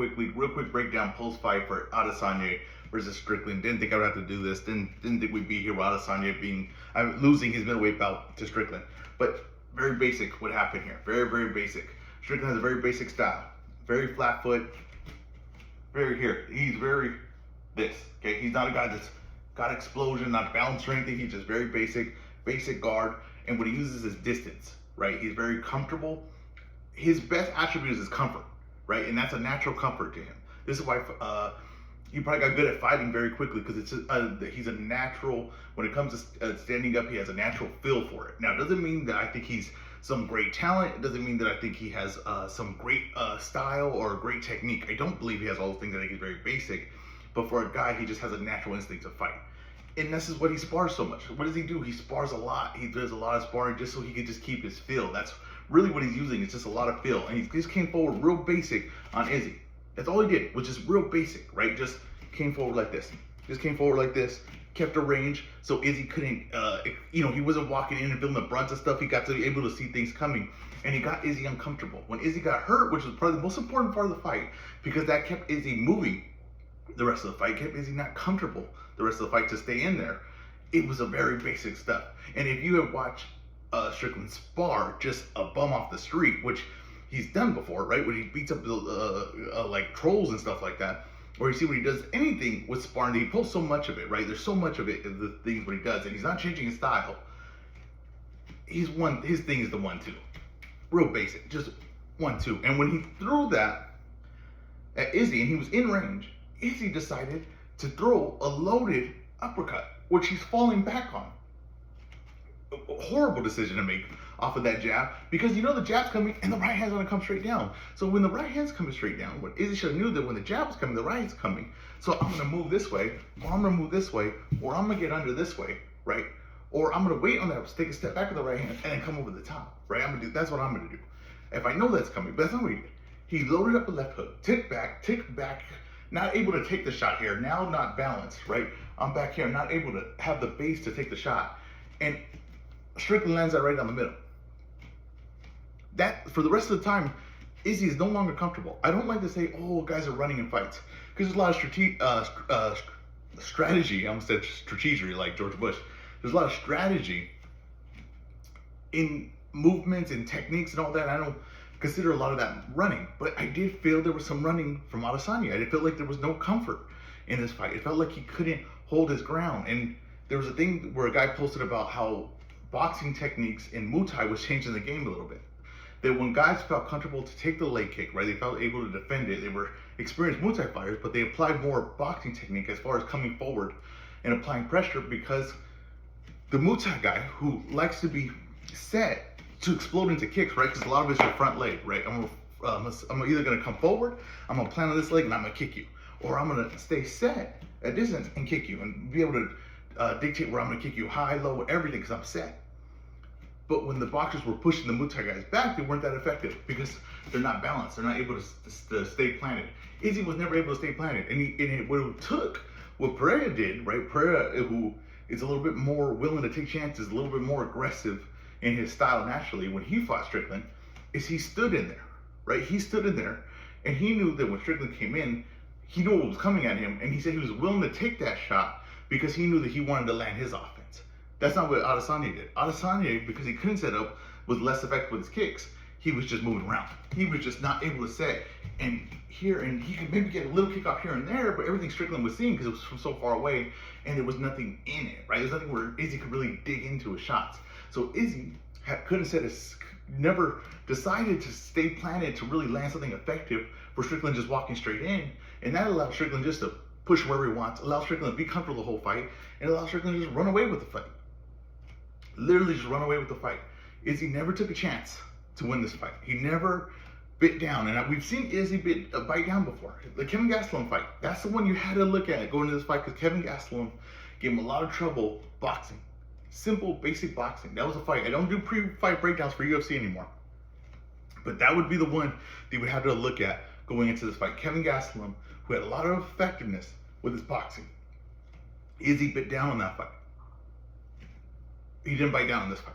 quickly, real quick breakdown post-fight for Adesanya versus Strickland. Didn't think I would have to do this. Didn't think we'd be here with Adesanya losing his middleweight bout to Strickland. But very basic what happened here. Very, very basic. Strickland has a very basic style. Very flat foot. He's very this. Okay, he's not a guy that's got explosion, not balance or anything. He's just very basic guard. And what he uses is distance, right? He's very comfortable. His best attribute is his comfort, right? And that's a natural comfort to him. This is why he probably got good at fighting very quickly, because he's a natural, when it comes to standing up, he has a natural feel for it. Now, it doesn't mean that I think he's some great talent. It doesn't mean that I think he has some great style or great technique. I don't believe he has all those things. I think he's very basic. But for a guy, he just has a natural instinct to fight. And this is what he spars so much. What does he do? He spars a lot. He does a lot of sparring just so he can just keep his feel. That's really what he's using. It's just a lot of feel. And he just came forward real basic on Izzy. That's all he did, which is real basic, right? Just came forward like this. Just came forward like this. Kept a range so Izzy couldn't, he wasn't walking in and feeling the brunt of stuff. He got to be able to see things coming. And he got Izzy uncomfortable. When Izzy got hurt, which was probably the most important part of the fight, because that kept Izzy moving the rest of the fight, kept Izzy not comfortable the rest of the fight to stay in there. It was a very basic stuff. And if you have watched Strickland spar just a bum off the street, which he's done before, right? When he beats up like trolls and stuff like that, or you see when he does anything with sparring, he pulls so much of it, right? There's so much of it, the things what he does, and he's not changing his style. His thing is the 1-2. Real basic, just 1-2. And when he threw that at Izzy and he was in range, Izzy decided to throw a loaded uppercut, which he's falling back on. A horrible decision to make off of that jab, because you know the jab's coming and the right hand's gonna come straight down. So when the right hand's coming straight down, what Izzy should have knew that when the jab was coming, the right hand's coming. So I'm gonna move this way, or I'm gonna move this way, or I'm gonna get under this way, right? Or I'm gonna wait on that, take a step back with the right hand, and then come over the top, right? That's what I'm gonna do. If I know that's coming, but that's not what he did. He loaded up a left hook, tick back, not able to take the shot here, now not balanced, right? I'm back here, not able to have the base to take the shot. And Strickland lands that right down the middle. That, for the rest of the time, Izzy is no longer comfortable. I don't like to say, oh, guys are running in fights, because there's a lot of strategy, I almost said strategery like George Bush. There's a lot of strategy in movements and techniques and all that. I don't consider a lot of that running, but I did feel there was some running from Adesanya. I did feel like there was no comfort in this fight. It felt like he couldn't hold his ground. And there was a thing where a guy posted about how boxing techniques in Muay Thai was changing the game a little bit. That when guys felt comfortable to take the leg kick, right, they felt able to defend it. They were experienced Muay Thai fighters, but they applied more boxing technique as far as coming forward and applying pressure, because the Muay Thai guy who likes to be set to explode into kicks, right? Because a lot of it's your front leg, right? I'm either gonna come forward, I'm gonna plant on this leg and I'm gonna kick you, or I'm gonna stay set at distance and kick you, and be able to dictate where I'm gonna kick you, high, low, everything, because I'm set. But when the boxers were pushing the Muay Thai guys back, they weren't that effective because they're not balanced. They're not able to stay planted. Izzy was never able to stay planted, and what it took, what Pereira did, right? Pereira, who is a little bit more willing to take chances, a little bit more aggressive in his style naturally when he fought Strickland, is he stood in there, right? He stood in there, and he knew that when Strickland came in, he knew what was coming at him, and he said he was willing to take that shot because he knew that he wanted to land his offense. That's not what Adesanya did. Adesanya, because he couldn't set up, was less effective with his kicks. He was just moving around. He was just not able to set. And he could maybe get a little kick off here and there, but everything Strickland was seeing, because it was from so far away, and there was nothing in it, right? There's nothing where Izzy could really dig into his shots. So Izzy never decided to stay planted to really land something effective for Strickland just walking straight in. And that allowed Strickland just to push wherever he wants, allow Strickland to be comfortable the whole fight, and allow Strickland to just run away with the fight. Literally just run away with the fight. Izzy never took a chance to win this fight. He never bit down. And we've seen Izzy bite down before. The Kevin Gastelum fight, that's the one you had to look at going into this fight, because Kevin Gastelum gave him a lot of trouble boxing. Simple, basic boxing. That was a fight. I don't do pre-fight breakdowns for UFC anymore. But that would be the one that you would have to look at going into this fight. Kevin Gastelum, who had a lot of effectiveness with his boxing. Izzy bit down on that fight. He didn't bite down on this fight.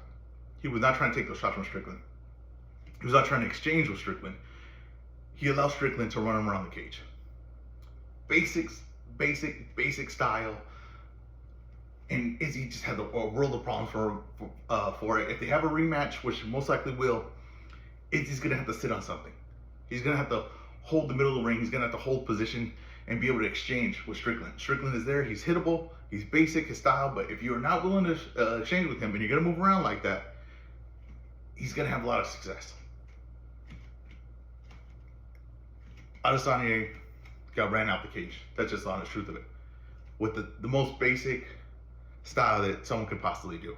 He was not trying to take those shots from Strickland. He was not trying to exchange with Strickland. he allows Strickland to run him around the cage. Basic style. And Izzy just had a world of problems for it. If they have a rematch, which most likely will, Izzy's gonna have to sit on something. He's gonna have to hold the middle of the ring. He's gonna have to hold position and be able to exchange with Strickland. Strickland is there. He's hittable. He's basic, his style. But if you're not willing to exchange with him and you're gonna move around like that, he's gonna have a lot of success. Adesanya got ran out the cage. That's just the honest truth of it. With the most basic style that someone could possibly do.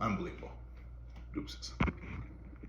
Unbelievable. Deuces.